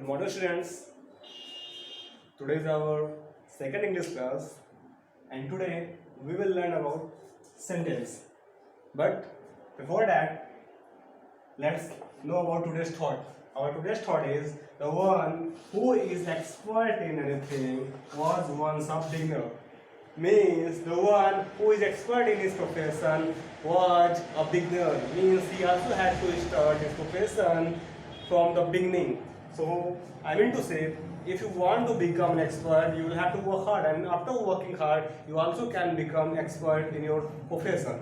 Good morning, students. Today is our second English class, and today we will learn about sentence. But before that, let's know about today's thought. Our today's thought is the one who is expert in anything was once a beginner. Means the one who is expert in his profession was a beginner. Means he also had to start his profession from the beginning. So I mean to say, if you want to become an expert, you will have to work hard, and after working hard, you also can become expert in your profession.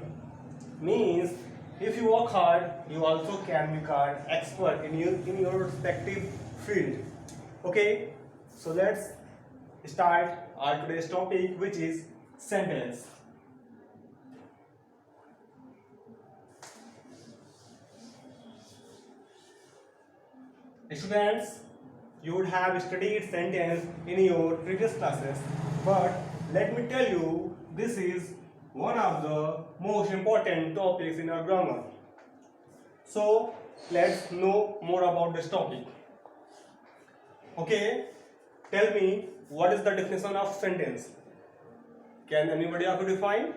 Means if you work hard, you also can become expert in your respective field. Okay, so let's start our today's topic, which is sentence. Students, you would have studied sentence in your previous classes, but let me tell you, this is one of the most important topics in our grammar. So let's know more about this topic. Okay, tell me, what is the definition of sentence? Can anybody of you define?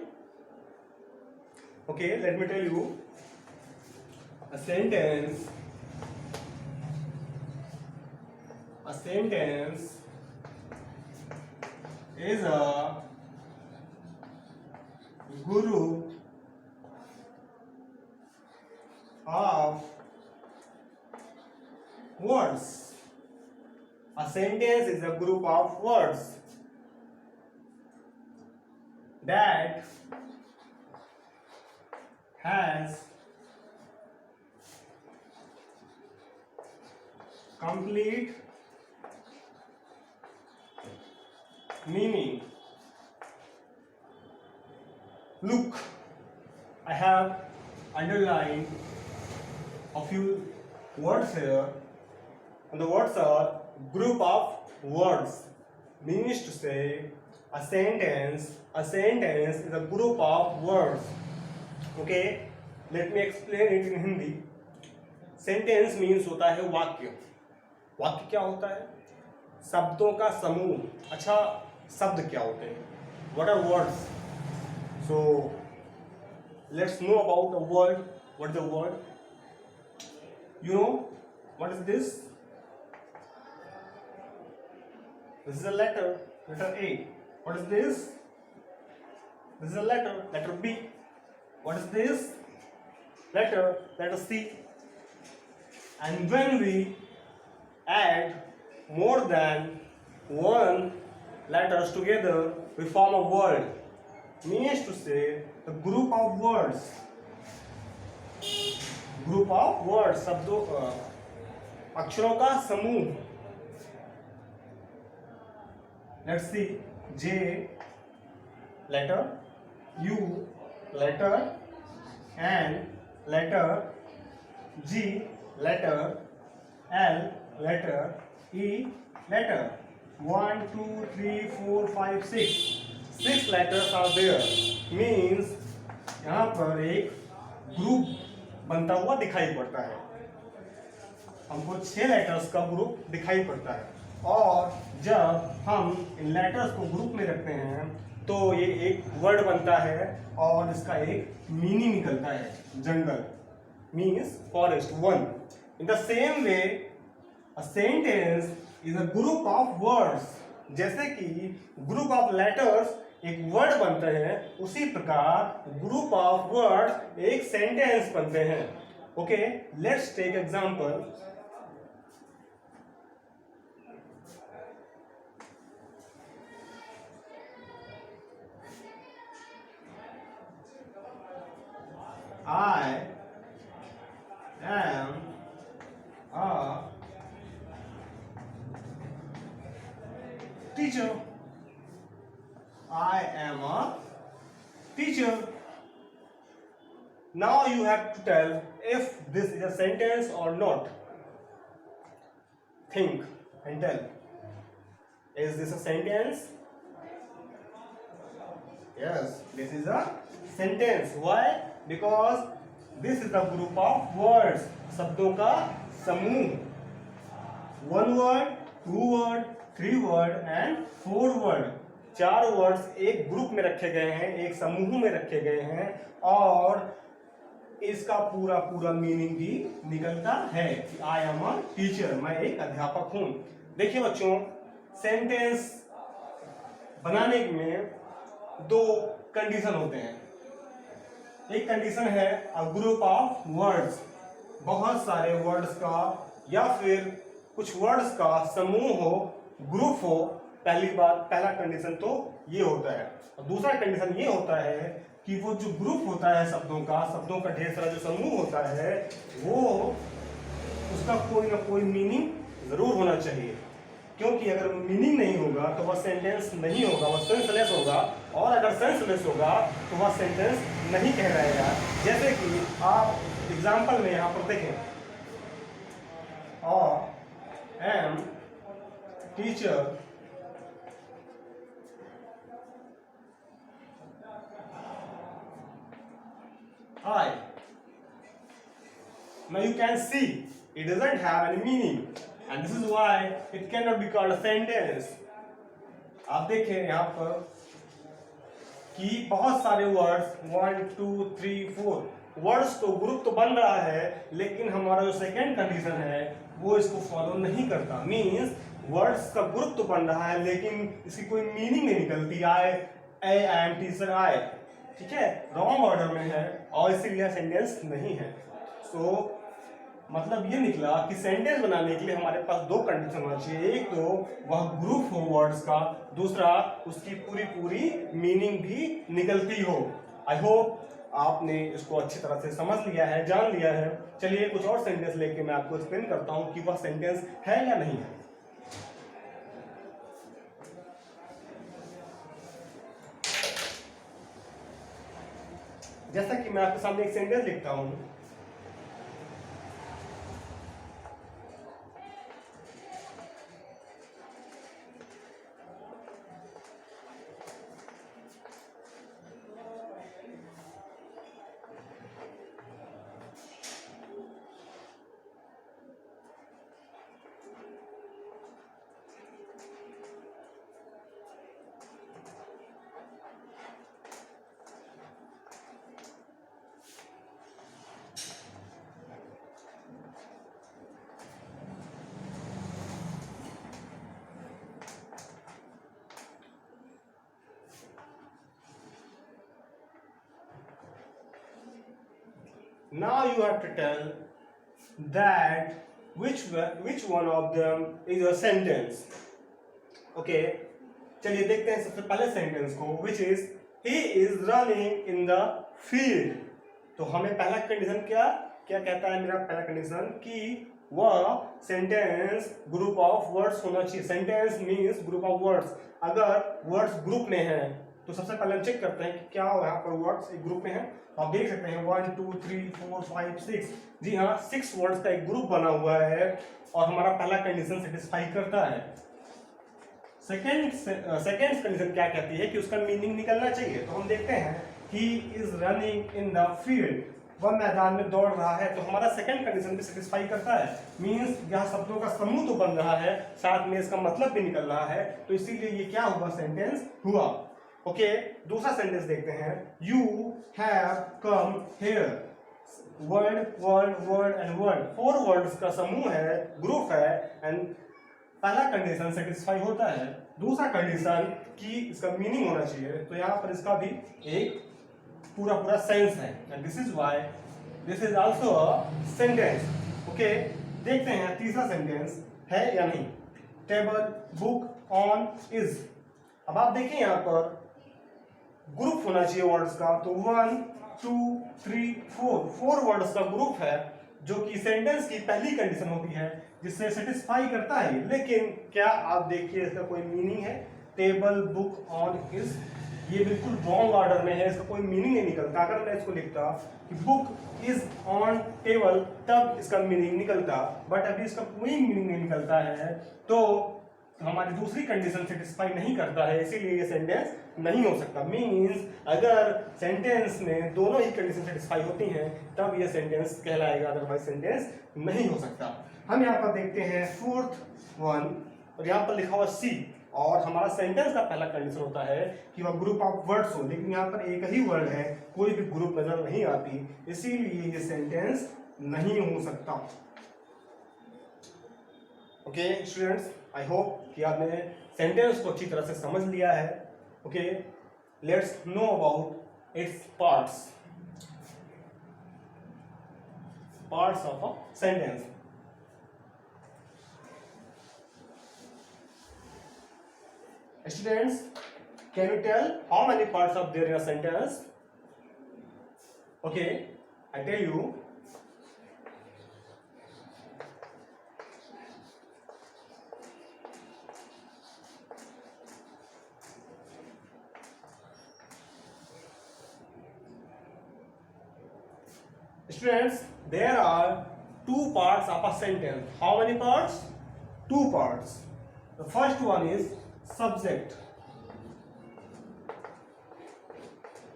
Okay, let me tell you. A sentence is a group of words. A sentence is a group of words that has complete meaning. Look, I have underlined a few words here, and the words are group of words. Means to say, a sentence is a group of words. Okay, let me explain it in Hindi. Sentence means होता है वाक्य. वाक्य क्या होता है? शब्दों का समूह. अच्छा, शब्द क्या होते हैं? What are words? So let's know about the word. What is the word? You know what is this? This is a letter A. What is this? This is a letter B. What is this? Letter C. And when we add more than one letters together, we form a word. Means to say, the group of words. शब्दों अक्षरों का समूह. Let's see. J letter, U letter, N letter, G letter, L letter, E letter. 1, 2, 3, 4, 5, 6. 6 letters are there. Means यहाँ पर एक group बनता हुआ दिखाई पड़ता है. हमको 6 लेटर्स का ग्रुप दिखाई पड़ता है, और जब हम इन लेटर्स को ग्रुप में रखते हैं तो ये एक वर्ड बनता है, और इसका एक मीनिंग निकलता है. Jangal means forest. Van. In the same way, a sentence is a group of words. जैसे कि ग्रुप ऑफ लेटर्स एक वर्ड बनते हैं, उसी प्रकार ग्रुप ऑफ वर्ड्स एक सेंटेंस बनते हैं. Okay, let's take example. I am a teacher. I am a teacher. Now you have to tell if this is a sentence or not. Think and tell. Is this a sentence? Yes, this is a sentence. Why? Because this is a group of words. शब्दों का समूह. 1 word, 2 word, 3 word and 4 word. 4 words एक group में रखे गए हैं, एक समूह में रखे गए हैं और इसका पूरा पूरा मीनिंग भी निकलता है कि आई एम अ टीचर, मैं एक अध्यापक हूं। देखिए बच्चों, सेंटेंस बनाने में 2 कंडीशन होते हैं। एक कंडीशन है अ ग्रुप ऑफ वर्ड्स, बहुत सारे वर्ड्स का या फिर कुछ वर्ड्स का समूह हो, ग्रुप हो। पहला कंडीशन तो ये होता है। और दूसरा कंडीशन ये होता है कि वो जो ग्रुप होता है शब्दों का ढेर सारा जो समूह होता है, वो उसका कोई ना कोई मीनिंग जरूर होना चाहिए। क्योंकि अगर मीनिंग नहीं होगा तो वह सेंटेंस नहीं होगा, वह सेंसलेस होगा। और अगर सेंसलेस होगा तो वह सेंटेंस नहीं कहलाएगा। जैसे कि आप एग्जाम्पल में यहां पर देखें, I am teacher I. Now you can see it doesn't have any meaning and this is why it cannot be called a sentence. आप देखें यहाँ पर कि बहुत सारे वर्ड्स 1 2 3 4 वर्ड्स तो ग्रुप तो बन रहा है, लेकिन हमारा जो सेकेंड कंडीशन है वो इसको फॉलो नहीं करता। मीन्स वर्ड्स का ग्रुप तो बन रहा है लेकिन इसकी कोई मीनिंग नहीं निकलती। आई एम टीचर, आई, ठीक है, रॉन्ग ऑर्डर में है और इसीलिए सेंटेंस नहीं है। सो मतलब ये निकला कि सेंटेंस बनाने के लिए हमारे पास 2 कंडीशन होना चाहिए। एक तो वह ग्रुप हो वर्ड्स का, दूसरा उसकी पूरी पूरी मीनिंग भी निकलती हो। आई होप आपने इसको अच्छी तरह से समझ लिया है, जान लिया है। चलिए कुछ और सेंटेंस लेके मैं आपको एक्सप्लेन करता हूँ कि वह सेंटेंस है या नहीं है। जैसा कि मैं आपके सामने एक सेंटेंस लिखता हूं, now you have to tell that which one of them is a sentence. Okay, चलिए देखते हैं सबसे पहले सेंटेंस को, which is he is running in the field। तो हमें पहला कंडीशन क्या कहता है मेरा पहला कंडीशन कि वह सेंटेंस ग्रुप ऑफ वर्ड्स होना चाहिए। Sentence means group of words. अगर वर्ड्स ग्रुप में हैं तो सबसे पहले हम चेक करते हैं कि क्या यहाँ पर वर्ड्स एक ग्रुप में हैं। आप देख सकते हैं 1 2 3 4 5 6, जी हाँ, 6 वर्ड्स का एक ग्रुप बना हुआ है और हमारा पहला कंडीशन सेटिस्फाई करता है। सेकेंड कंडीशन क्या कहती है कि उसका मीनिंग निकलना चाहिए। तो हम देखते हैं he is running in the field, वह मैदान में दौड़ रहा है। तो हमारा सेकंड कंडीशन भी सेटिस्फाई करता है। मीन्स यह शब्दों का समूह तो बन रहा है, साथ में इसका मतलब भी निकल रहा है। तो इसीलिए ये क्या हुआ, सेंटेंस हुआ। ओके, दूसरा सेंटेंस देखते हैं, you have come here. Word word word and word, 4 words का समूह है, ग्रुप है, एंड पहला कंडीशन सेटिस्फाई होता है। दूसरा कंडीशन कि इसका मीनिंग होना चाहिए, तो यहाँ पर इसका भी एक पूरा सेंस है, and this is why this is also a sentence. Okay, देखते हैं तीसरा सेंटेंस है या नहीं। Table book on is. अब आप देखिए यहाँ पर ग्रुप होना चाहिए वर्ड्स का, तो 1 2 3 4 वर्ड्स का ग्रुप है जो कि सेंटेंस की पहली कंडीशन होती है जिससे सेटिस्फाई करता है। लेकिन क्या आप देखिए इसका कोई मीनिंग है, टेबल बुक ऑन इज, ये बिल्कुल रॉन्ग ऑर्डर में है, इसका कोई मीनिंग नहीं निकलता। अगर मैं इसको लिखता कि बुक इज ऑन टेबल तब इसका मीनिंग निकलता, बट अभी इसका कोई मीनिंग नहीं निकलता है, तो हमारी दूसरी कंडीशन सेटिस्फाई नहीं करता है, इसीलिए ये सेंटेंस नहीं हो सकता। मीन्स अगर सेंटेंस में दोनों ही कंडीशन सेटिस्फाई होती हैं तब ये सेंटेंस कहलाएगा, अदरवाइज सेंटेंस नहीं हो सकता। हम यहाँ पर देखते हैं फोर्थ वन, और यहाँ पर लिखा हुआ सी, और हमारा सेंटेंस का पहला कंडीशन होता है कि वह ग्रुप ऑफ वर्ड्स हो, लेकिन यहाँ पर एक ही वर्ड है, कोई भी ग्रुप नजर नहीं आती, इसीलिए ये सेंटेंस नहीं हो सकता। ओके स्टूडेंट्स, आई होप कि आपने सेंटेंस को अच्छी तरह से समझ लिया है। Okay, let's know about its parts of a sentence. Students, can you tell how many parts of there in a sentence? Okay, I tell you. Students, there are two parts of a sentence. How many parts? Two parts. The first one is subject.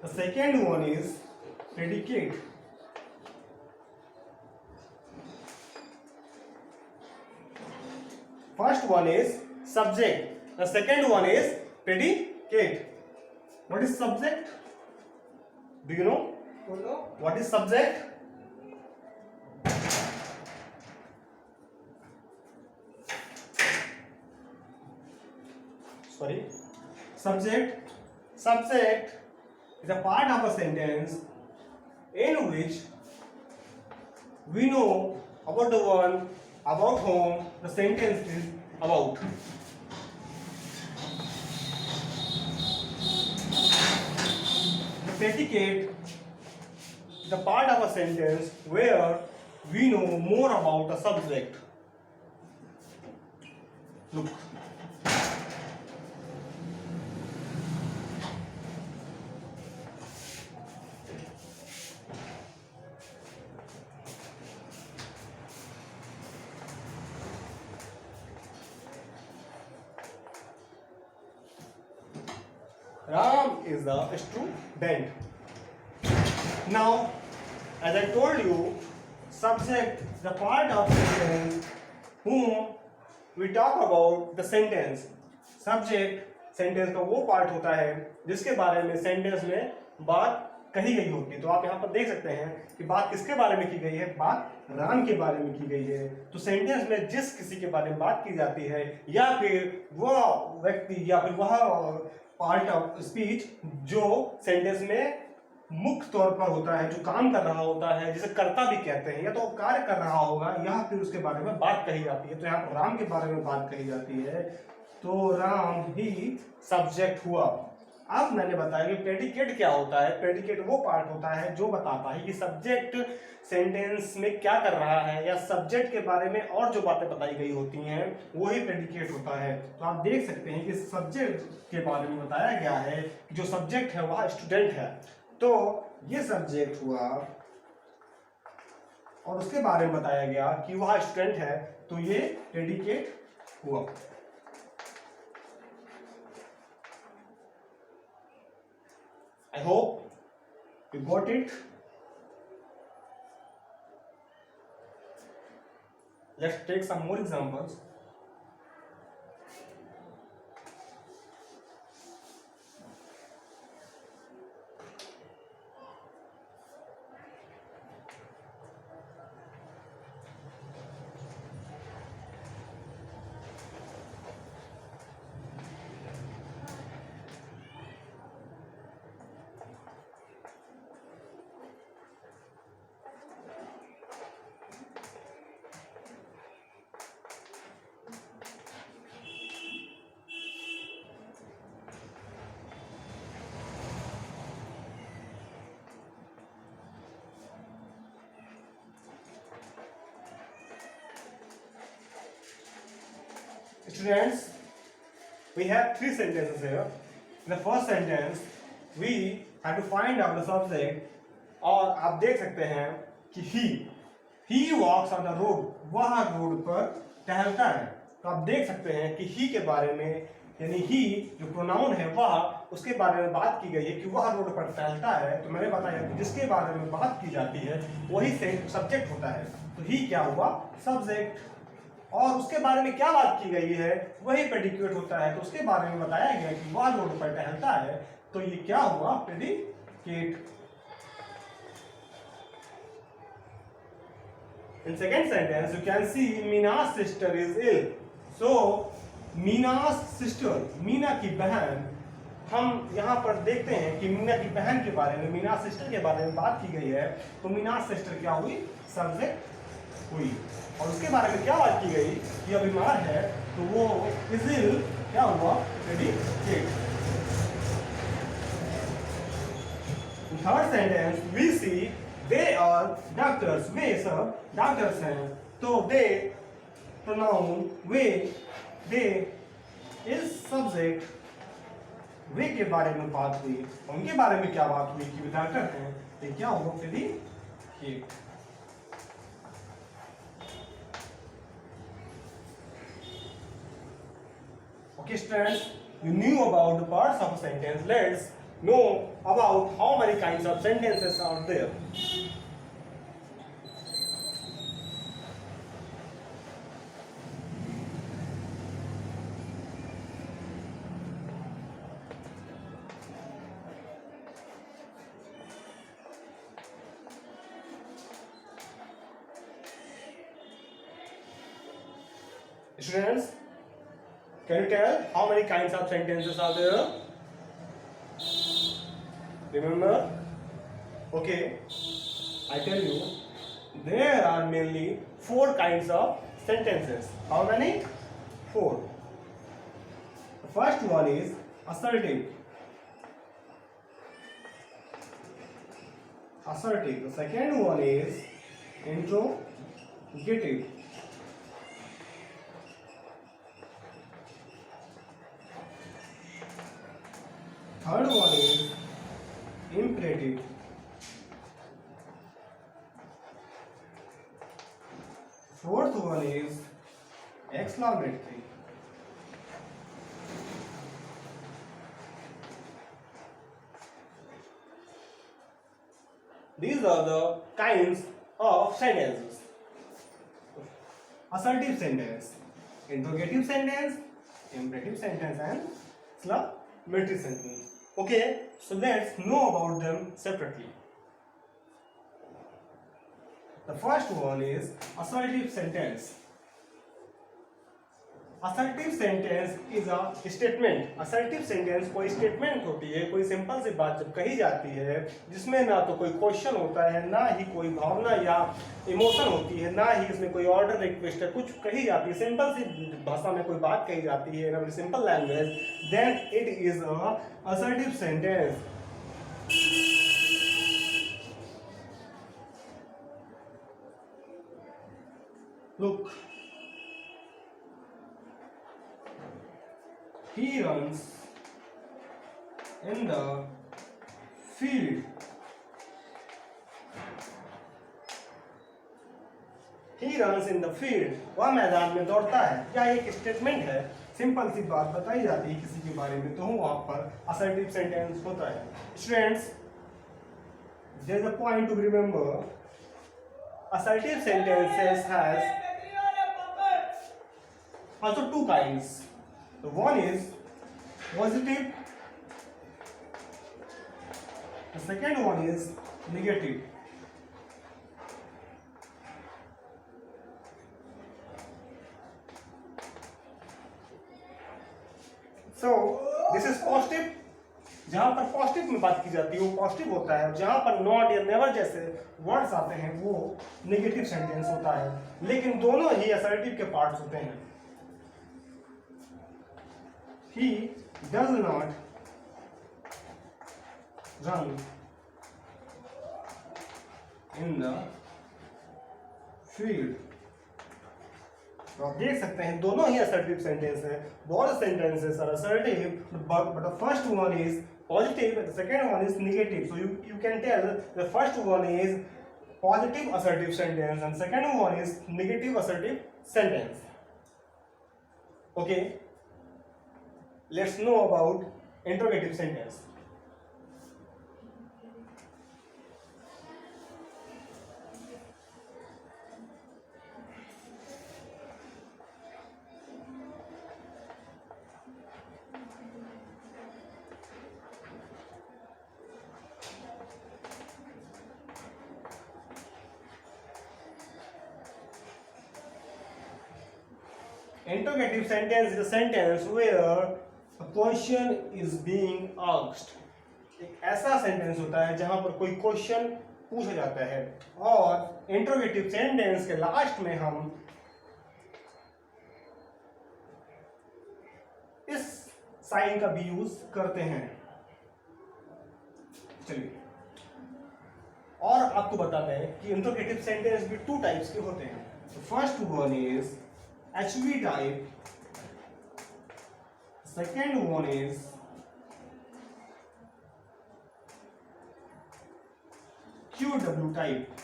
The second one is predicate. First one is subject. The second one is predicate. What is subject? Do you know? What is subject? Sorry. Subject is a part of a sentence in which we know about the one about whom the sentence is about. The predicate is a part of a sentence where we know more about the subject. Look. Ram is the student. Now, as I told you, subject is the part of sentence whom we talk about the sentence. Subject sentence का वो part होता है जिसके बारे में sentence में बात कही गई होती है। तो आप यहाँ पर देख सकते हैं कि बात किसके बारे में की गई है, बात राम के बारे में की गई है। तो सेंटेंस में जिस किसी के बारे में बात की जाती है या फिर वह व्यक्ति या फिर वह पार्ट ऑफ स्पीच जो सेंटेंस में मुख्य तौर पर होता है, जो काम कर रहा होता है, जिसे कर्ता भी कहते हैं, या तो कार्य कर रहा होगा या फिर उसके बारे में बात कही जाती है। तो यहाँ पर राम के बारे में बात कही जाती है, तो राम ही सब्जेक्ट हुआ। अब मैंने बताया कि प्रेडिकेट क्या होता है। प्रेडिकेट वो पार्ट होता है जो बताता है कि सब्जेक्ट सेंटेंस में क्या कर रहा है, या सब्जेक्ट के बारे में और जो बातें बताई गई होती हैं वही प्रेडिकेट होता है। तो आप देख सकते हैं कि सब्जेक्ट के बारे में बताया गया है कि जो सब्जेक्ट है वह स्टूडेंट है, तो ये सब्जेक्ट हुआ, और उसके बारे में बताया गया कि वह स्टूडेंट है, तो ये प्रेडिकेट हुआ। I hope you got it. Let's take some more examples. Students, we have three sentences here. In the first sentence, we have to find out the subject, और आप देख सकते हैं कि he walks on the road, वह road पर टहलता है। तो आप देख सकते हैं कि he के बारे में, यानी he जो प्रोनाउन है वह, उसके बारे में बात की गई है कि वह रोड पर टहलता है। तो मैंने बताया कि जिसके बारे में बात की जाती है वही सब्जेक्ट होता है। तो he क्या हुआ, सब्जेक्ट। और उसके बारे में क्या बात की गई है, वही प्रेडिकेट होता है। तो उसके बारे में बताया गया कि वह रोड पर टहलता है, तो ये क्या हुआ, predicate. In second sentence, you can see Mina's sister is ill. So, Mina's sister, Meena की बहन, हम यहाँ पर देखते हैं कि मीना की बहन के बारे में, मीना सिस्टर के बारे में बात की गई है। तो मीना सिस्टर क्या हुई, सब्जेक्ट हुई। और उसके बारे में क्या बात की गई कि यह बीमार है, तो वो इज इल क्या हुआ, predicate. Third sentence, we see they are doctors, वे सब डॉक्टर्स हैं। तो दे प्रोनाउन वे, दे इज सब्जेक्ट, वे के बारे में बात हुई। उनके बारे में क्या बात हुई कि वे डॉक्टर हैं, तो क्या हुआ, predicate. Okay, students, you knew about the parts of a sentence. Let's know about how many kinds of sentences are there. Students, can you tell how many kinds of sentences are there? Remember? Okay, I tell you, there are mainly 4 kinds of sentences. How many? 4. The first one is assertive. Assertive. The second one is interrogative. Third one is imperative. Fourth one is exclamatory. These are the kinds of sentences. Assertive sentence, interrogative sentence, imperative sentence, and exclamatory sentence. Okay, so let's know about them separately. The first one is assertive sentence. Assertive sentence is a statement. Assertive sentence कोई statement होती है, कोई simple सी बात जब कही जाती है जिसमें ना तो कोई क्वेश्चन होता है, ना ही कोई भावना या इमोशन होती है, ना ही इसमें कोई ऑर्डर रिक्वेस्ट है, कुछ कही जाती है, सिंपल सी भाषा में कोई बात कही जाती है, in simple language, then it is a assertive sentence. Look, he runs in the field. He runs in the field. वह मैदान में दौड़ता है। क्या एक स्टेटमेंट है, सिंपल सी बात बताई जाती है किसी के बारे में, तो वहां पर assertive sentence होता है। Students, there is a point to remember. Assertive sentences has also 2 kinds. So one is positive, the second one is negative. So this is positive. जहां पर पॉजिटिव में बात की जाती है वो पॉजिटिव होता है, और जहां पर नॉट या नेवर जैसे वर्ड्स आते हैं वो नेगेटिव सेंटेंस होता है। लेकिन दोनों ही असर्टिव के पार्ट्स होते हैं। He does not run in the field. तो आप देख सकते हैं दोनों ही assertive सेंटेंस है। Both sentences are assertive, but the first one is positive and the second one is negative. So you can tell the first one is positive assertive sentence and second one is negative assertive sentence. Okay, let's know about interrogative sentence. Interrogative sentence is a sentence where a question is being asked. एक ऐसा sentence होता है जहां पर कोई question पूछा जाता है, और इंटरोगेटिव सेंटेंस के लास्ट में हम इस साइन का भी यूज करते हैं। चलिए और आपको बताते हैं कि इंटरोगेटिव सेंटेंस भी टू टाइप्स के होते हैं। First one is HV type, second one is QW type.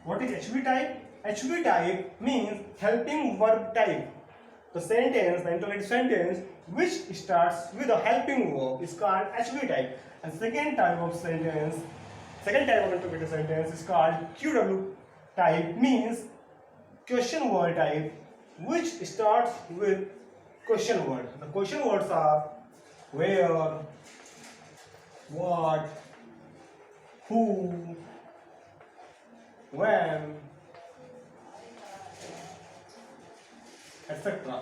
What is HV type? HV type means helping verb type. The sentence, the interrogative sentence which starts with a helping verb is called HV type. And second type of interrogative sentence is called QW type, means question word type which starts with question word. The question words are where, what, who, when, etc.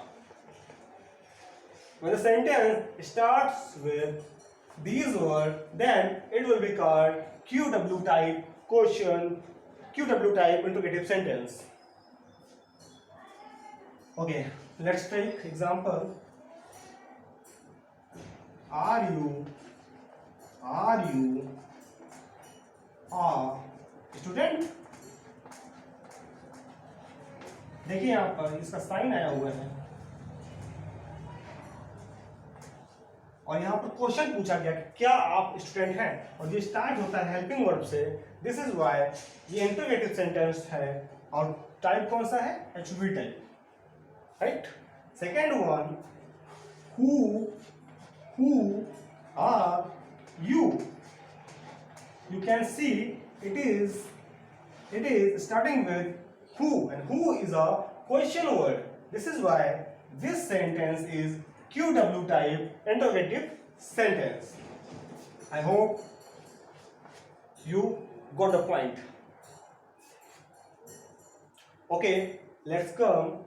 When the sentence starts with these words, then it will be called QW type question, QW type interrogative sentence. Okay, let's take example. Are you a student? देखिए यहाँ पर इसका sign आया हुआ है और यहाँ पर क्वेश्चन पूछा गया कि क्या आप स्टूडेंट हैं, और ये स्टार्ट होता है हेल्पिंग वर्ब से। दिस इज वाई ये इंटरोगेटिव सेंटेंस है, और टाइप कौन सा है? HV type, right. Second one, who are you? You can see it is starting with who, and who is a question word. This is why this sentence is QW type interrogative sentence. I hope you got the point. Okay, let's come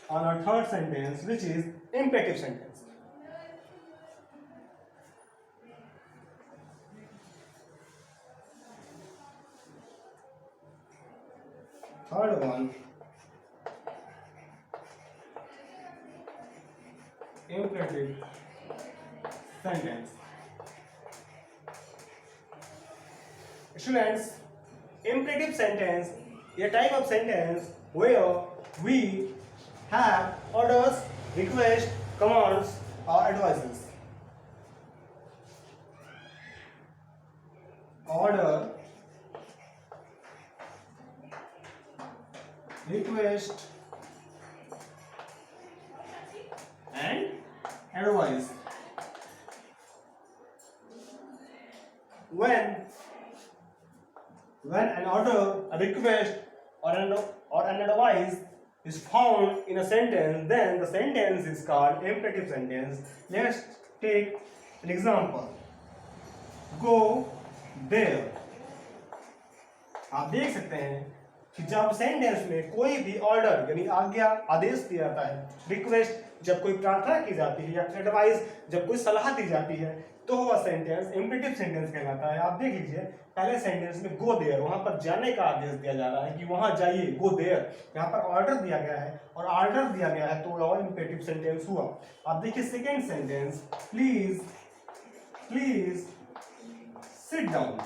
on our third sentence, which is imperative sentence. Third one, imperative sentence. Students, imperative sentence is a type of sentence where we have orders, requests, commands, or advices. Order, request, and advice. When an order, a request, or an advice is found in a sentence, then the sentence is called imperative sentence. Let's take an example. Go there. आप देख सकते हैं कि जब sentence में कोई भी order यानी आज्ञा, आदेश दिया जाता है, रिक्वेस्ट जब कोई प्रार्थना की जाती है, या एडवाइस जब कोई सलाह दी जाती है, तो वह सेंटेंस इंपेरेटिव सेंटेंस कहलाता है। आप देख लीजिए पहले सेंटेंस में गो देयर, वहां पर जाने का आदेश दिया जा रहा है कि वहां जाइए, गो देयर। यहाँ पर ऑर्डर दिया गया है और ऑर्डर दिया गया है, तो वह इंपेरेटिव सेंटेंस हुआ। आप देखिए second sentence, please sit down.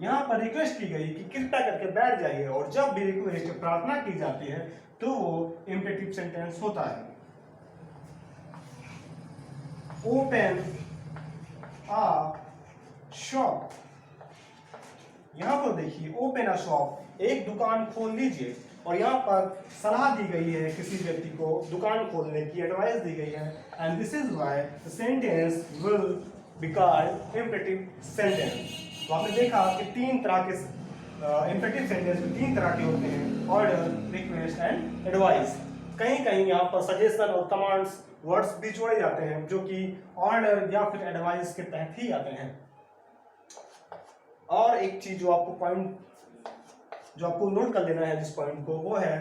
यहाँ पर रिक्वेस्ट की गई कि कृपया करके बैठ जाइए, और जब भी रिक्वेस्ट प्रार्थना की जाती है तो वो इंपेरेटिव सेंटेंस होता है। ओपन अ शॉप, यहाँ पर देखिए ओपन अ शॉप, एक दुकान खोल लीजिए, और यहाँ पर सलाह दी गई है किसी व्यक्ति को दुकान खोलने की, एडवाइस दी गई है, and this is why the sentence will be called imperative sentence. तो आपने देखा कि तीन तरह के इंपेरेटिव सेंटेंस तीन तरह के होते हैं, ऑर्डर, रिक्वेस्ट एंड एडवाइस। कहीं कहीं यहाँ पर सजेशन और कमांड्स वर्ड्स भी जोड़े जाते हैं जो कि ऑर्डर या फिर एडवाइस के तहत ही आते हैं। और एक चीज जो आपको पॉइंट जो आपको नोट कर लेना है जिस पॉइंट को, वो है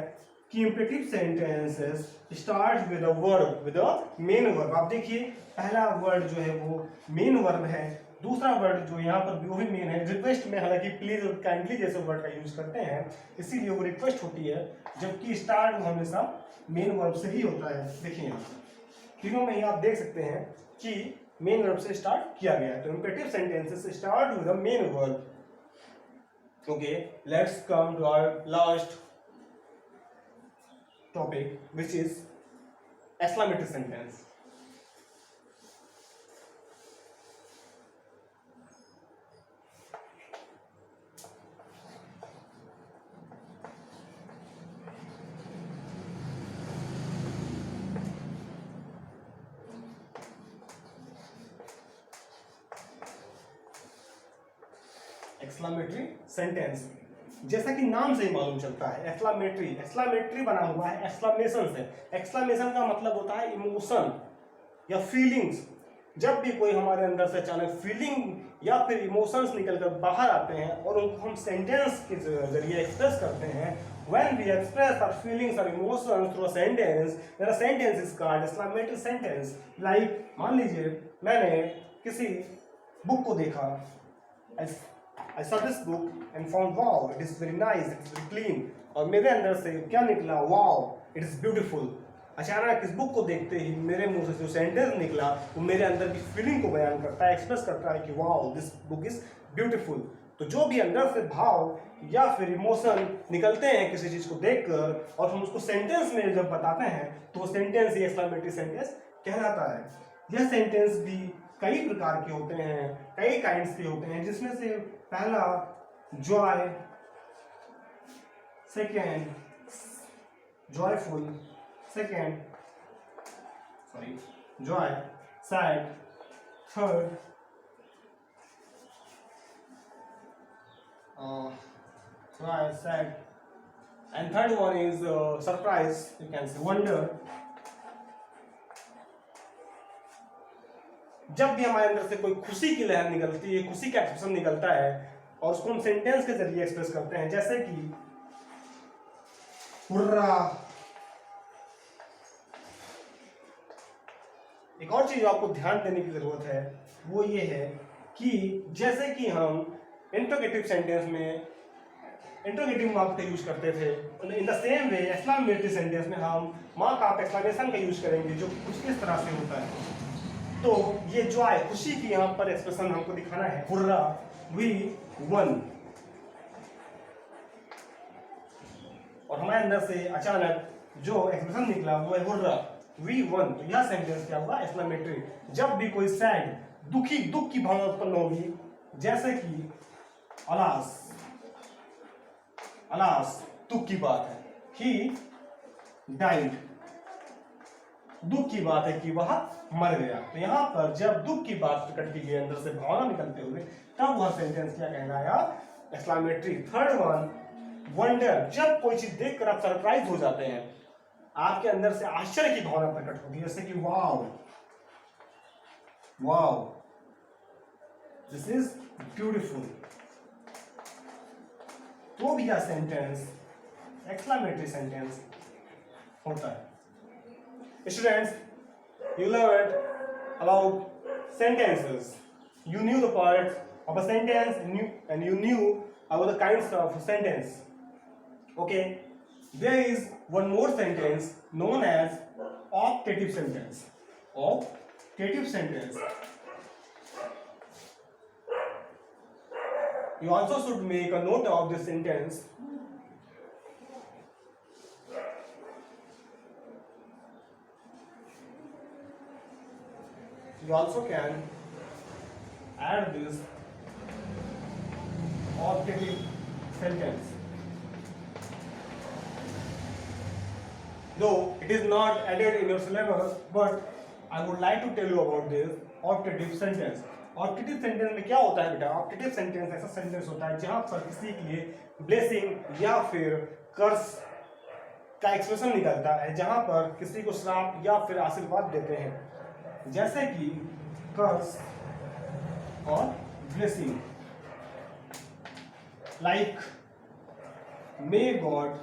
कि imperative sentences start with a verb, with a main verb. आप देखिए पहला वर्ड जो है वो मेन वर्ब है, दूसरा वर्ड जो यहाँ पर भी वही मेन है। रिक्वेस्ट में हालांकि प्लीज और काइंडली जैसे वर्ड का यूज करते हैं, इसीलिए वो रिक्वेस्ट होती है, जबकि स्टार्ट हमेशा मेन वर्ब से ही होता है। देखिए यहाँ तीनों में ही आप देख सकते हैं कि मेन वर्ब से स्टार्ट किया गया है। तो imperative sentences start with a main verb. Okay, let's come to our last topic, which is exclamatory sentence. Exclamatory sentence, जैसा कि नाम से ही मालूम चलता है, एक्सक्लामेटरी, एक्सक्लामेटरी बना हुआ है एक्सक्लामेशन से। एक्सक्लामेशन का मतलब होता है इमोशन या फीलिंग्स। जब भी कोई हमारे अंदर से अचानक फीलिंग या फिर इमोशंस निकल कर बाहर आते हैं और उनको हम सेंटेंस के जरिए एक्सप्रेस करते हैं, when we express our feelings or emotions through a sentence, then a sentence is called exclamatory sentence. Like मान लीजिए मैंने किसी बुक को देखा, I saw this book and found wow, it is very nice, it is very clean. और मेरे अंदर से क्या निकला, wow, it is beautiful. अचानक इस बुक को देखते ही मेरे मुंह से जो सेंटेंस निकला वो मेरे अंदर की फीलिंग को बयान करता है, एक्सप्रेस करता है कि wow, this book is beautiful. तो जो भी अंदर से भाव या फिर इमोशन निकलते हैं किसी चीज को देखकर और हम उसको सेंटेंस में जब बताते हैं तो वो सेंटेंस ही एक्सक्लामेटरी सेंटेंस कहलाता है। यह सेंटेंस भी कई प्रकार के होते हैं, कई काइंड्स के होते हैं, जिसमें से पहला Joy, second joyful, Joy, sad, third joy, sad, and third one is surprise, you can say wonder. जब भी हमारे अंदर से कोई खुशी की लहर निकलती है, खुशी का एक्सप्रेशन निकलता है और उसको हम सेंटेंस के जरिए एक्सप्रेस करते हैं, जैसे कि हुर्रा। एक और चीज आपको ध्यान देने की जरूरत है वो ये है कि जैसे कि हम इंट्रोगेटिव सेंटेंस में इंट्रोगेटिव मार्क का यूज करते थे, इन the same way exclamatory sentence में हम मार्क ऑफ एक्सक्लेमेशन का यूज करेंगे, जो कुछ इस तरह से होता है। तो ये जॉय, खुशी की यहाँ पर एक्सप्रेशन हमको दिखाना है, हुर्रा, वी वन। और हमारे अंदर से अचानक जो एक्सप्रेशन निकला वो है हुर्रा, वी वन। तो यह सेंटेंस क्या हुआ, एक्सक्लेमेटरी। जब भी कोई सैड, दुख की भावना उत्पन्न होगी, जैसे कि अलास, दुख की बात है, ही डाइड, दुख की बात है कि वह मर गया। तो यहाँ पर जब दुख की बात प्रकट की गई अंदर से भावना निकलते हुए, तब वह सेंटेंस क्या कहलाया, एक्सक्लेमेटरी। थर्ड वन वंडर, जब कोई चीज देखकर आप सरप्राइज हो जाते हैं, आपके अंदर से आश्चर्य की भावना प्रकट होगी, जैसे कि वाव, दिस इज ब्यूटीफुल। तो भी यह सेंटेंस एक्सक्लेमेटरी सेंटेंस होता है। Students, you learned about sentences. You knew the parts of a sentence and you knew about the kinds of sentence. Okay, there is one more sentence known as optative sentence. Optative sentence. You also should make a note of this sentence. You also can add this optative sentence. Though it is not added in your syllabus, but I would like to tell you about this optative sentence. Optative sentence में क्या होता है बेटा? Optative sentence ऐसा sentence होता है जहाँ पर किसी के लिए ब्लेसिंग या फिर कर्स का एक्सप्रेशन निकलता है, जहाँ पर किसी को श्राप या फिर आशीर्वाद देते हैं, जैसे कि कर्स और blessing. Like May God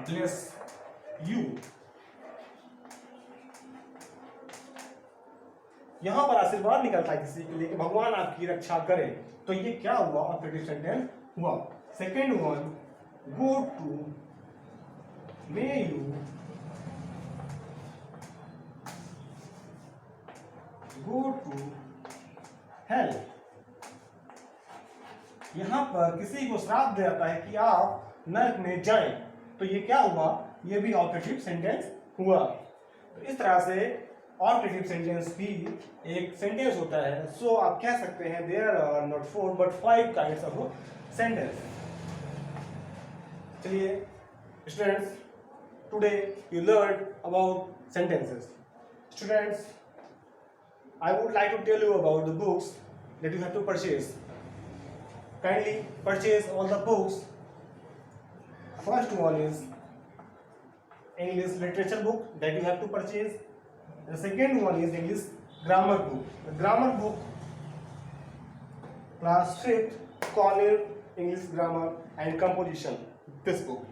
bless you. यहां पर आशीर्वाद निकलता है किसी के लिए कि भगवान आपकी रक्षा करे, तो ये क्या हुआ? ऑपरेटिव सेंटेंस हुआ। Second one, go to, may you go to hell. यहां पर किसी को श्राप दिया जाता है कि आप नरक में जाएं, तो ये क्या हुआ? ये भी ऑपरेटिव सेंटेंस हुआ। तो इस तरह से ऑपरेटिव सेंटेंस भी एक सेंटेंस होता है। सो आप कह सकते हैं there are not 4 but 5 kinds of sentence. चलिए students, today you learn about sentences. Students, I would like to tell you about the books that you have to purchase. Kindly purchase all the books. First one is English literature book that you have to purchase. The second one is English grammar book. The grammar book, class 5th, Cornell English grammar and composition. This book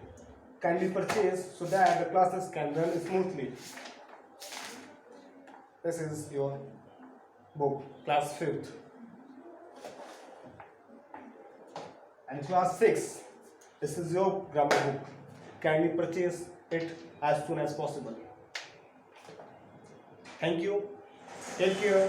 kindly purchase so that the classes can run smoothly. This is your book, class 5th. And class 6, this is your grammar book. Kindly purchase it as soon as possible. Thank you. Take care.